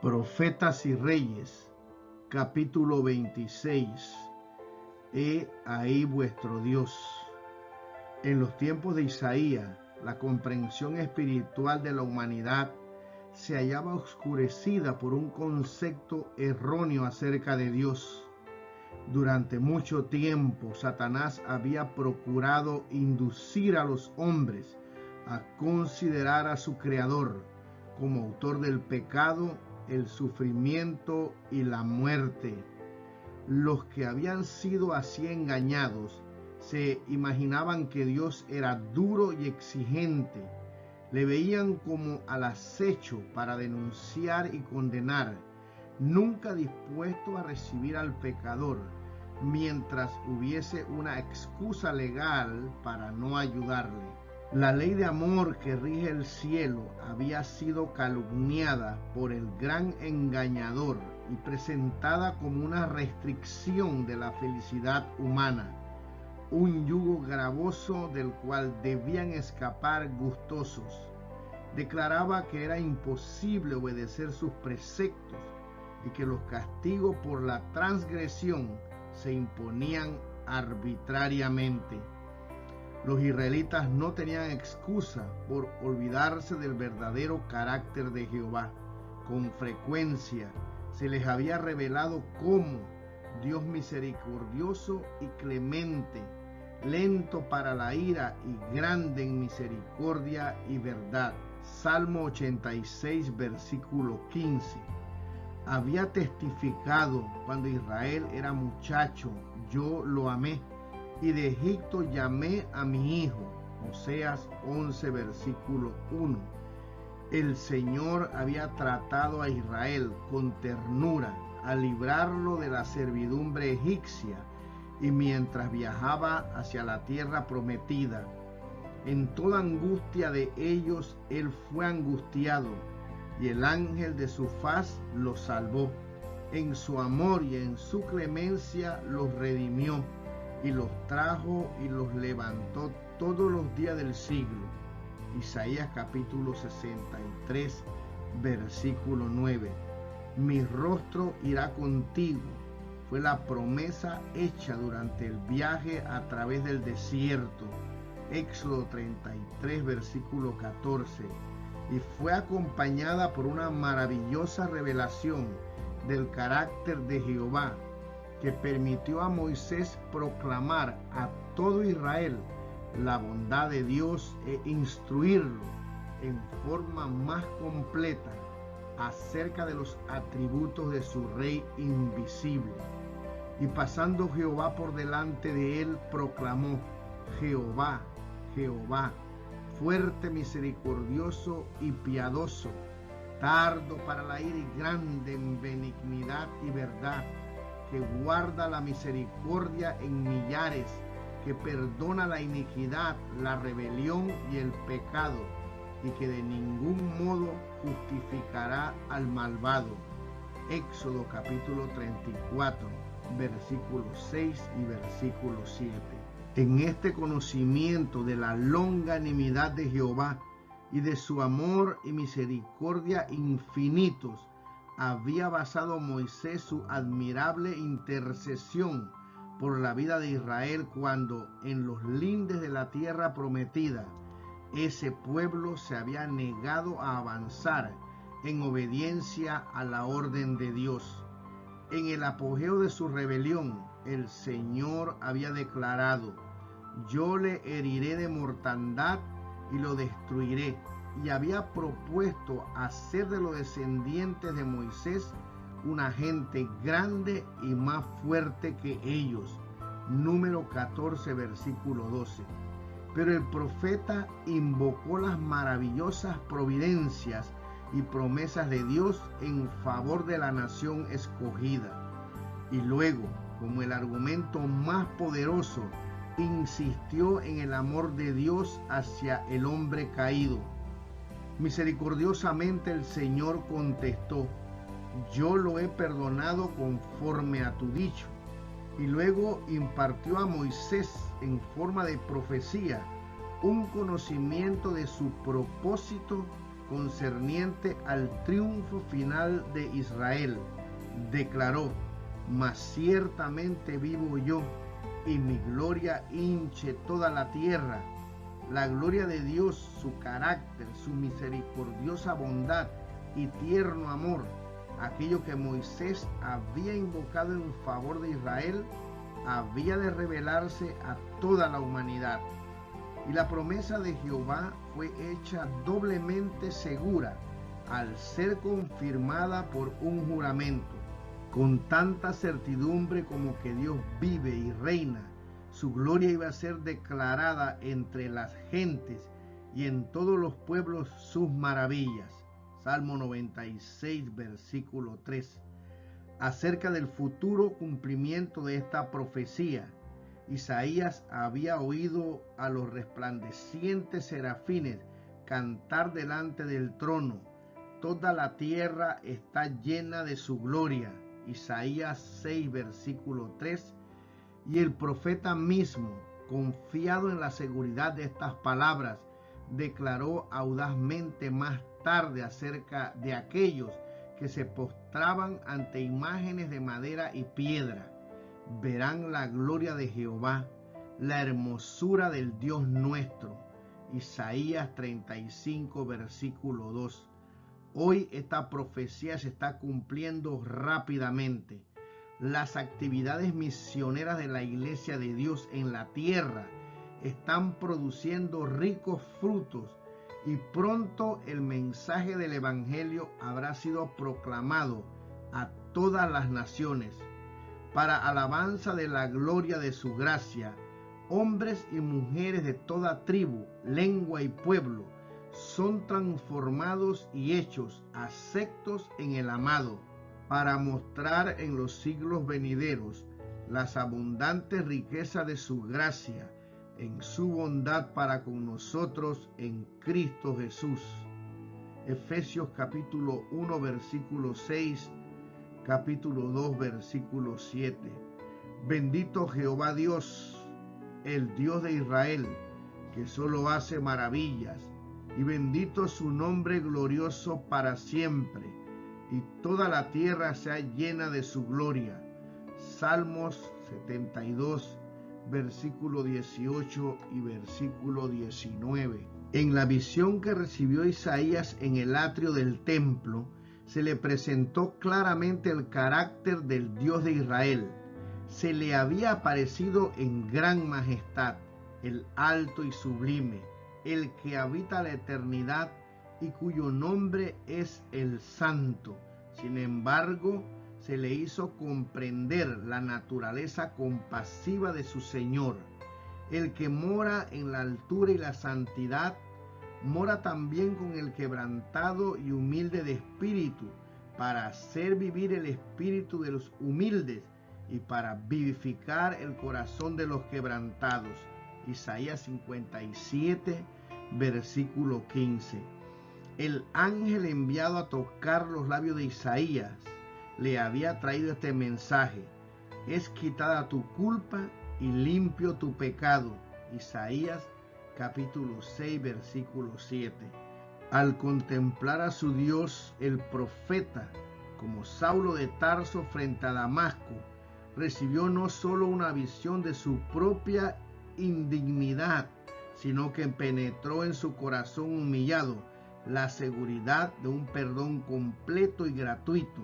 Profetas y Reyes, capítulo 26. He ahí vuestro Dios. En los tiempos de Isaías, la comprensión espiritual de la humanidad se hallaba oscurecida por un concepto erróneo acerca de Dios. Durante mucho tiempo, Satanás había procurado inducir a los hombres a considerar a su Creador como autor del pecado, el sufrimiento y la muerte. Los que habían sido así engañados se imaginaban que Dios era duro y exigente. Le veían como al acecho para denunciar y condenar, nunca dispuesto a recibir al pecador, mientras hubiese una excusa legal para no ayudarle. La ley de amor que rige el cielo había sido calumniada por el gran engañador y presentada como una restricción de la felicidad humana, un yugo gravoso del cual debían escapar gustosos. Declaraba que era imposible obedecer sus preceptos y que los castigos por la transgresión se imponían arbitrariamente. Los israelitas no tenían excusa por olvidarse del verdadero carácter de Jehová. Con frecuencia se les había revelado como Dios misericordioso y clemente, lento para la ira y grande en misericordia y verdad. Salmo 86, versículo 15. Había testificado: cuando Israel era muchacho, yo lo amé, y de Egipto llamé a mi hijo. Oseas 11, versículo 1. El Señor había tratado a Israel con ternura al librarlo de la servidumbre egipcia, y mientras viajaba hacia la tierra prometida, en toda angustia de ellos, él fue angustiado, y el ángel de su faz los salvó. En su amor y en su clemencia los redimió, y los trajo y los levantó todos los días del siglo. Isaías capítulo 63, versículo 9. Mi rostro irá contigo, fue la promesa hecha durante el viaje a través del desierto. Éxodo 33, versículo 14. Y fue acompañada por una maravillosa revelación del carácter de Jehová, que permitió a Moisés proclamar a todo Israel la bondad de Dios e instruirlo en forma más completa acerca de los atributos de su Rey invisible. Y pasando Jehová por delante de él, proclamó: Jehová, Jehová, fuerte, misericordioso y piadoso, tardo para la ira y grande en benignidad y verdad, que guarda la misericordia en millares, que perdona la iniquidad, la rebelión y el pecado, y que de ningún modo justificará al malvado. Éxodo capítulo 34, versículo 6 y versículo 7. En este conocimiento de la longanimidad de Jehová y de su amor y misericordia infinitos, había basado Moisés su admirable intercesión por la vida de Israel cuando, en los lindes de la tierra prometida, ese pueblo se había negado a avanzar en obediencia a la orden de Dios. En el apogeo de su rebelión, el Señor había declarado: yo le heriré de mortandad y lo destruiré, y había propuesto hacer de los descendientes de Moisés una gente grande y más fuerte que ellos. Número 14, versículo 12. Pero el profeta invocó las maravillosas providencias y promesas de Dios en favor de la nación escogida. Y luego, como el argumento más poderoso, insistió en el amor de Dios hacia el hombre caído. Misericordiosamente el Señor contestó: yo lo he perdonado conforme a tu dicho. Y luego impartió a Moisés, en forma de profecía, un conocimiento de su propósito concerniente al triunfo final de Israel, declaró: mas ciertamente vivo yo, y mi gloria hinche toda la tierra. La gloria de Dios, su carácter, su misericordiosa bondad y tierno amor, aquello que Moisés había invocado en favor de Israel, había de revelarse a toda la humanidad. Y la promesa de Jehová fue hecha doblemente segura al ser confirmada por un juramento, con tanta certidumbre como que Dios vive y reina. Su gloria iba a ser declarada entre las gentes y en todos los pueblos sus maravillas. Salmo 96, versículo 3. Acerca del futuro cumplimiento de esta profecía, Isaías había oído a los resplandecientes serafines cantar delante del trono: toda la tierra está llena de su gloria. Isaías 6, versículo 3. Y el profeta mismo, confiado en la seguridad de estas palabras, declaró audazmente más tarde acerca de aquellos que se postraban ante imágenes de madera y piedra: verán la gloria de Jehová, la hermosura del Dios nuestro. Isaías 35, versículo 2. Hoy esta profecía se está cumpliendo rápidamente. Las actividades misioneras de la Iglesia de Dios en la tierra están produciendo ricos frutos, y pronto el mensaje del Evangelio habrá sido proclamado a todas las naciones. Para alabanza de la gloria de su gracia, hombres y mujeres de toda tribu, lengua y pueblo son transformados y hechos aceptos en el amado, para mostrar en los siglos venideros las abundantes riquezas de su gracia en su bondad para con nosotros en Cristo Jesús. Efesios capítulo 1, versículo 6, capítulo 2, versículo 7. Bendito Jehová Dios, el Dios de Israel, que solo hace maravillas, y bendito su nombre glorioso para siempre, y toda la tierra sea llena de su gloria. Salmos 72, versículo 18 y versículo 19. En la visión que recibió Isaías en el atrio del templo, se le presentó claramente el carácter del Dios de Israel. Se le había aparecido en gran majestad, el alto y sublime, el que habita la eternidad y cuyo nombre es el Santo. Sin embargo, se le hizo comprender la naturaleza compasiva de su Señor. El que mora en la altura y la santidad, mora también con el quebrantado y humilde de espíritu, para hacer vivir el espíritu de los humildes y para vivificar el corazón de los quebrantados. Isaías 57, versículo 15. El ángel enviado a tocar los labios de Isaías le había traído este mensaje: es quitada tu culpa y limpio tu pecado. Isaías capítulo 6, versículo 7. Al contemplar a su Dios, el profeta, como Saulo de Tarso frente a Damasco, recibió no solo una visión de su propia indignidad, sino que penetró en su corazón humillado la seguridad de un perdón completo y gratuito,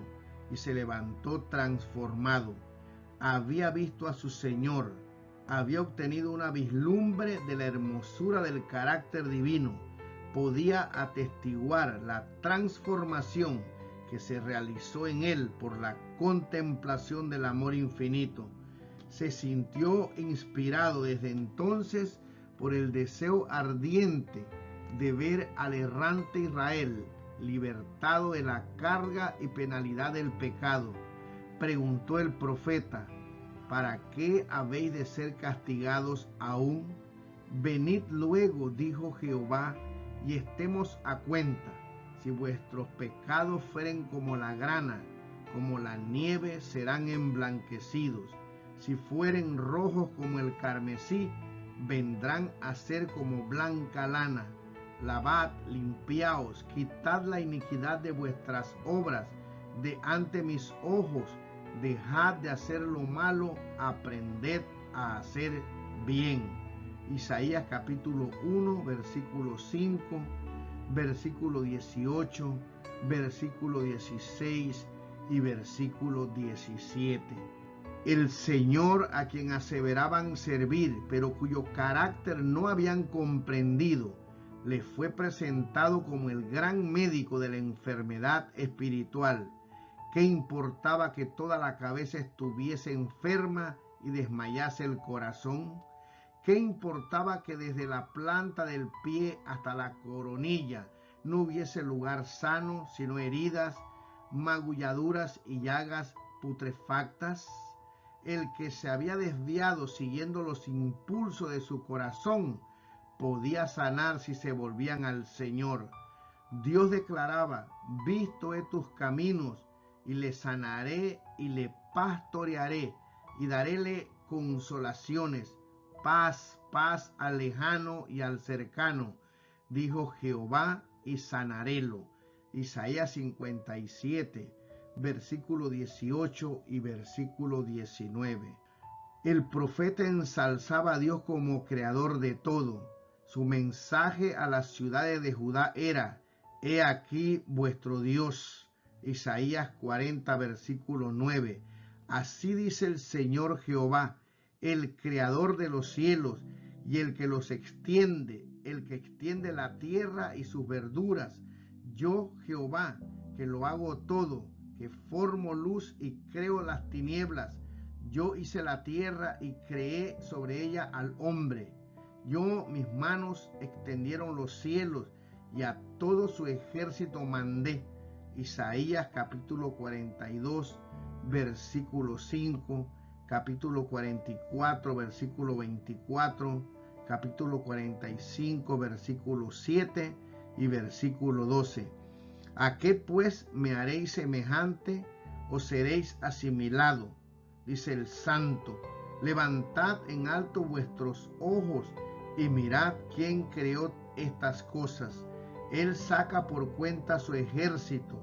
y se levantó transformado. Había visto a su Señor, había obtenido una vislumbre de la hermosura del carácter divino, podía atestiguar la transformación que se realizó en él por la contemplación del amor infinito. Se sintió inspirado desde entonces por el deseo ardiente de ver al errante Israel libertado de la carga y penalidad del pecado. Preguntó el profeta: ¿para qué habéis de ser castigados aún? Venid luego, dijo Jehová, y estemos a cuenta. Si vuestros pecados fueren como la grana, como la nieve serán emblanquecidos. Si fueren rojos como el carmesí, vendrán a ser como blanca lana. lavad, limpiaos, quitad la iniquidad de vuestras obras de ante mis ojos, dejad de hacer lo malo, aprended a hacer bien. Isaías capítulo 1, versículo 5, versículo 18, versículo 16 y versículo 17. El Señor, a quien aseveraban servir, pero cuyo carácter no habían comprendido, le fue presentado como el gran médico de la enfermedad espiritual. ¿Qué importaba que toda la cabeza estuviese enferma y desmayase el corazón? ¿Qué importaba que desde la planta del pie hasta la coronilla no hubiese lugar sano, sino heridas, magulladuras y llagas putrefactas? El que se había desviado siguiendo los impulsos de su corazón podía sanar si se volvían al Señor. Dios declaraba: visto he tus caminos, y le sanaré y le pastorearé, y daréle consolaciones, paz, paz al lejano y al cercano, dijo Jehová, y sanarélo. Isaías 57, versículo 18 y versículo 19. El profeta ensalzaba a Dios como creador de todo. Su mensaje a las ciudades de Judá era: he aquí vuestro Dios. Isaías 40, versículo 9. Así dice el Señor Jehová, el creador de los cielos y el que los extiende, el que extiende la tierra y sus verduras. Yo, Jehová, que lo hago todo, que formo luz y creo las tinieblas. Yo hice la tierra y creé sobre ella al hombre. Yo, mis manos extendieron los cielos y a todo su ejército mandé. Isaías capítulo 42, versículo 5, capítulo 44, versículo 24, capítulo 45, versículo 7 y versículo 12. ¿A qué pues me haréis semejante o seréis asimilado? Dice el Santo. Levantad en alto vuestros ojos y mirad quién creó estas cosas. Él saca por cuenta su ejército,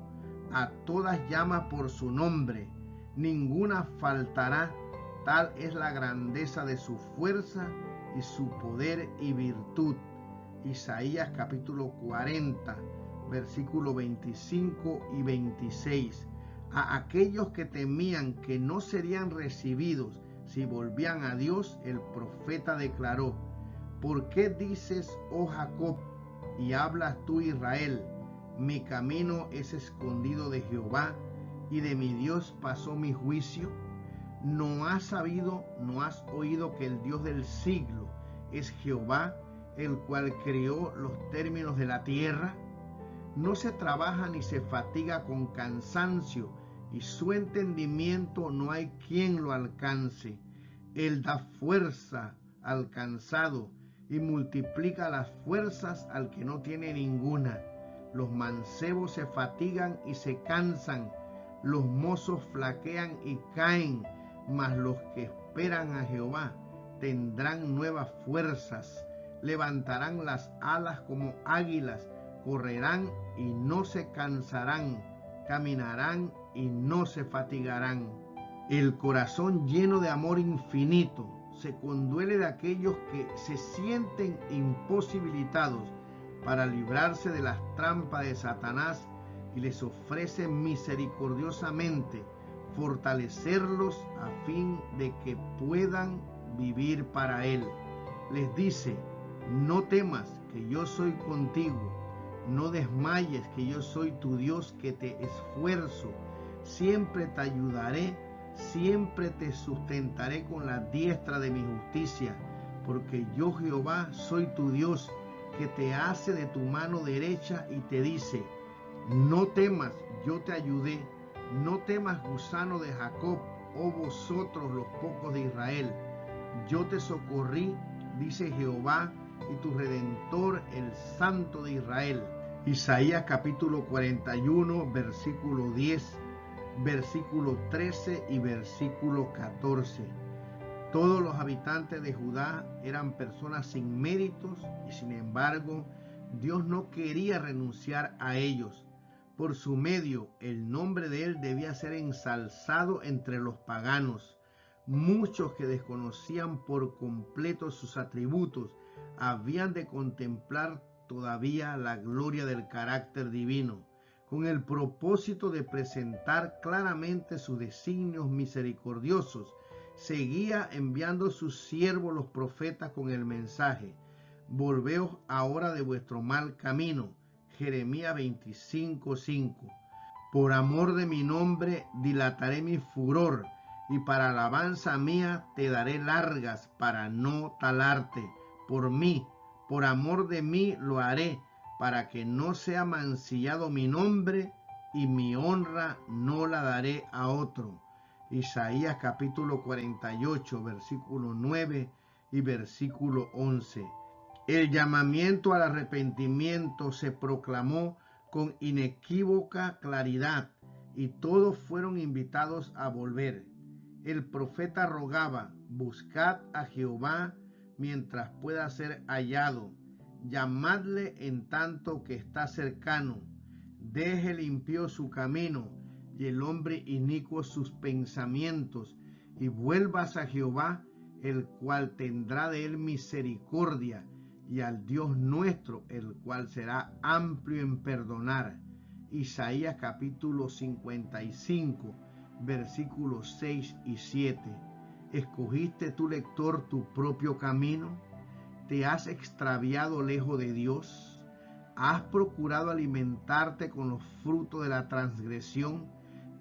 a todas llama por su nombre, ninguna faltará, tal es la grandeza de su fuerza y su poder y virtud. Isaías capítulo 40, versículo 25 y 26. A aquellos que temían que no serían recibidos si volvían a Dios, el profeta declaró: ¿por qué dices, oh Jacob, y hablas tú, Israel? Mi camino es escondido de Jehová, y de mi Dios pasó mi juicio. ¿No has sabido, no has oído que el Dios del siglo es Jehová, el cual creó los términos de la tierra? No se trabaja ni se fatiga con cansancio, y su entendimiento no hay quien lo alcance. Él da fuerza al cansado y multiplica las fuerzas al que no tiene ninguna. Los mancebos se fatigan y se cansan, los mozos flaquean y caen, mas los que esperan a Jehová tendrán nuevas fuerzas, levantarán las alas como águilas, correrán y no se cansarán, caminarán y no se fatigarán. El corazón lleno de amor infinito se conduele de aquellos que se sienten imposibilitados para librarse de las trampas de Satanás, y les ofrece misericordiosamente fortalecerlos a fin de que puedan vivir para Él. Les dice: no temas, que yo soy contigo, no desmayes, que yo soy tu Dios, que te esfuerzo, siempre te ayudaré, siempre te sustentaré con la diestra de mi justicia, porque yo, Jehová, soy tu Dios, que te hace de tu mano derecha y te dice: no temas, yo te ayudé. No temas, gusano de Jacob, oh vosotros los pocos de Israel. Yo te socorrí, dice Jehová, y tu Redentor, el Santo de Israel. Isaías capítulo 41, versículo 10, versículo 13 y versículo 14. Todos los habitantes de Judá eran personas sin méritos, y sin embargo Dios no quería renunciar a ellos. Por su medio, el nombre de Él debía ser ensalzado entre los paganos. Muchos que desconocían por completo sus atributos habían de contemplar todavía la gloria del carácter divino, con el propósito de presentar claramente sus designios misericordiosos. Seguía enviando sus siervos los profetas con el mensaje: volveos ahora de vuestro mal camino. Jeremías 25:5. Por amor de mi nombre dilataré mi furor, y para alabanza mía te daré largas para no talarte. Por mí, por amor de mí lo haré, para que no sea mancillado mi nombre, y mi honra no la daré a otro. Isaías capítulo 48, versículo 9 y versículo 11. El llamamiento al arrepentimiento se proclamó con inequívoca claridad, y todos fueron invitados a volver. El profeta rogaba: buscad a Jehová mientras pueda ser hallado, llamadle en tanto que está cercano. Deje el impío su camino, y el hombre inicuo sus pensamientos, y vuelvas a Jehová, el cual tendrá de él misericordia, y al Dios nuestro, el cual será amplio en perdonar. Isaías capítulo 55, versículos 6 y 7. ¿Escogiste tú, lector, tu propio camino? ¿Te has extraviado lejos de Dios? ¿Has procurado alimentarte con los frutos de la transgresión,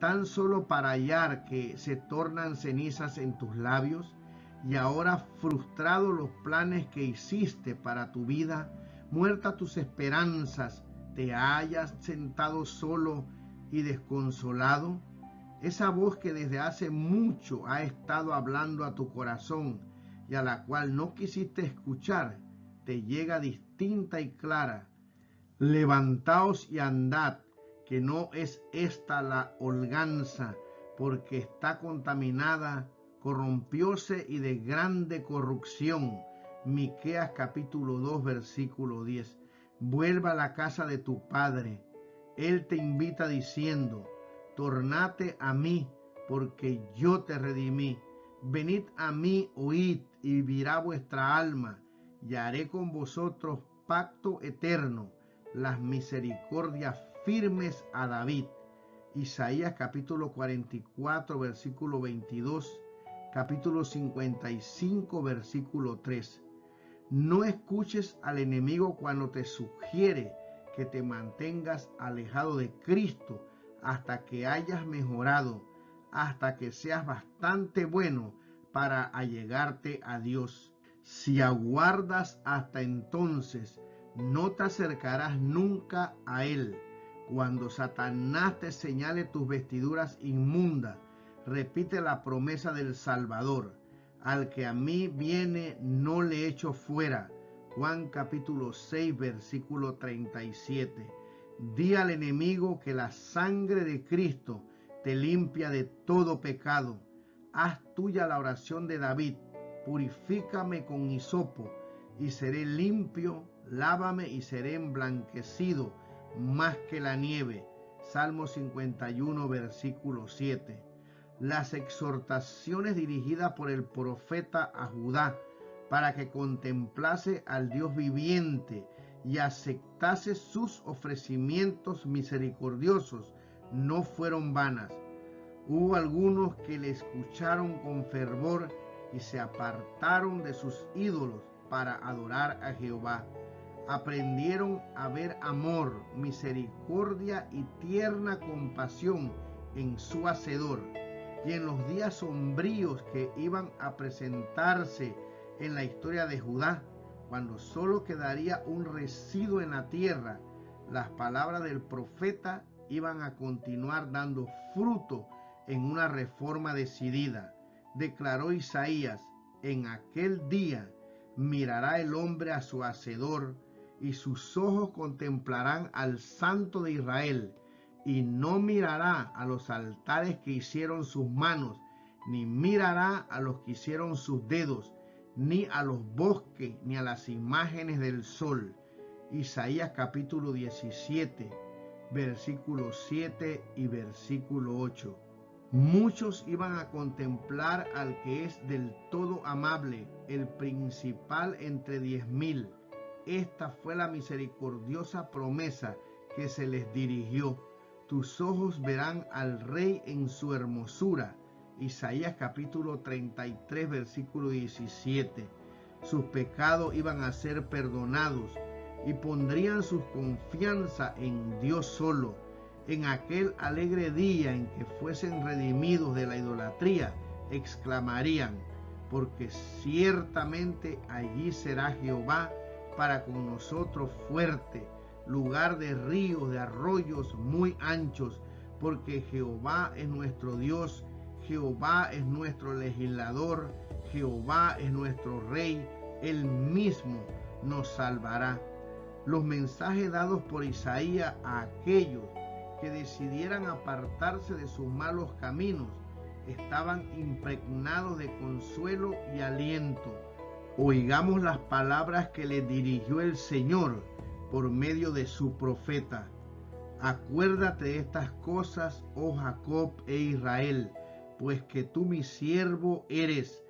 tan solo para hallar que se tornan cenizas en tus labios? Y ahora, frustrados los planes que hiciste para tu vida, muertas tus esperanzas, ¿te hayas sentado solo y desconsolado? Esa voz que desde hace mucho ha estado hablando a tu corazón y a la cual no quisiste escuchar, te llega distinta y clara: levantaos y andad, que no es esta la holganza, porque está contaminada, corrompióse y de grande corrupción. Miqueas capítulo 2, versículo 10. Vuelva a la casa de tu padre. Él te invita diciendo: tornate a mí, porque yo te redimí. Venid a mí, oíd, y vivirá vuestra alma, y haré con vosotros pacto eterno, las misericordias firmes a David. Isaías capítulo 44, versículo 22, capítulo 55, versículo 3. No escuches al enemigo cuando te sugiere que te mantengas alejado de Cristo hasta que hayas mejorado, hasta que seas bastante bueno para allegarte a Dios. Si aguardas hasta entonces, no te acercarás nunca a Él. Cuando Satanás te señale tus vestiduras inmundas, repite la promesa del Salvador: al que a mí viene no le echo fuera. Juan capítulo 6, versículo 37. Di al enemigo que la sangre de Cristo te limpia de todo pecado. Haz tuya la oración de David: purifícame con hisopo y seré limpio, lávame y seré emblanquecido más que la nieve. Salmo 51, versículo 7. Las exhortaciones dirigidas por el profeta a Judá para que contemplase al Dios viviente y aceptase sus ofrecimientos misericordiosos no fueron vanas. Hubo algunos que le escucharon con fervor y se apartaron de sus ídolos para adorar a Jehová. Aprendieron a ver amor, misericordia y tierna compasión en su Hacedor. Y en los días sombríos que iban a presentarse en la historia de Judá, cuando solo quedaría un residuo en la tierra, las palabras del profeta iban a continuar dando fruto en una reforma decidida. Declaró Isaías: en aquel día mirará el hombre a su Hacedor, y sus ojos contemplarán al Santo de Israel, y no mirará a los altares que hicieron sus manos, ni mirará a los que hicieron sus dedos, ni a los bosques, ni a las imágenes del sol. Isaías capítulo 17, versículo 7 y versículo 8. Muchos iban a contemplar al que es del todo amable, el principal entre 10,000. Esta fue la misericordiosa promesa que se les dirigió. Tus ojos verán al Rey en su hermosura. Isaías capítulo 33, versículo 17. Sus pecados iban a ser perdonados y pondrían su confianza en Dios solo. En aquel alegre día en que fuesen redimidos de la idolatría, exclamarían: porque ciertamente allí será Jehová para con nosotros fuerte, lugar de ríos, de arroyos muy anchos, porque Jehová es nuestro Dios, Jehová es nuestro legislador, Jehová es nuestro Rey, Él mismo nos salvará. Los mensajes dados por Isaías a aquellos que decidieran apartarse de sus malos caminos estaban impregnados de consuelo y aliento. Oigamos las palabras que le dirigió el Señor por medio de su profeta. Acuérdate de estas cosas, oh Jacob e Israel, pues que tú mi siervo eres.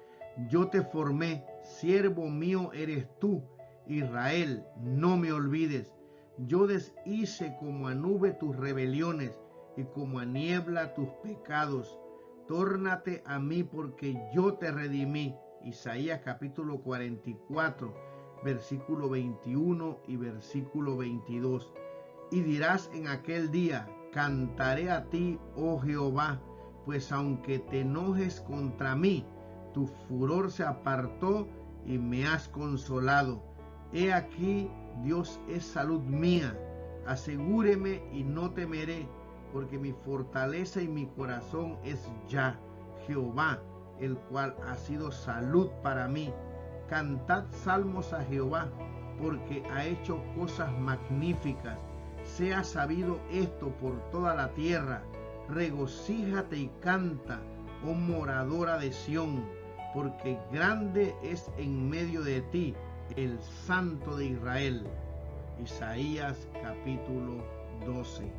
Yo te formé, siervo mío eres tú. Israel, no me olvides. Yo deshice como a nube tus rebeliones y como a niebla tus pecados. Tórnate a mí porque yo te redimí. Isaías capítulo 44, versículo 21 y versículo 22. Y dirás en aquel día: cantaré a ti, oh Jehová, pues aunque te enojes contra mí, tu furor se apartó y me has consolado. He aquí, Dios es salud mía. Asegúreme y no temeré, porque mi fortaleza y mi corazón es ya Jehová, el cual ha sido salud para mí. Cantad salmos a Jehová, porque ha hecho cosas magníficas. Sea sabido esto por toda la tierra. Regocíjate y canta, oh moradora de Sión, porque grande es en medio de ti el Santo de Israel. Isaías capítulo 12.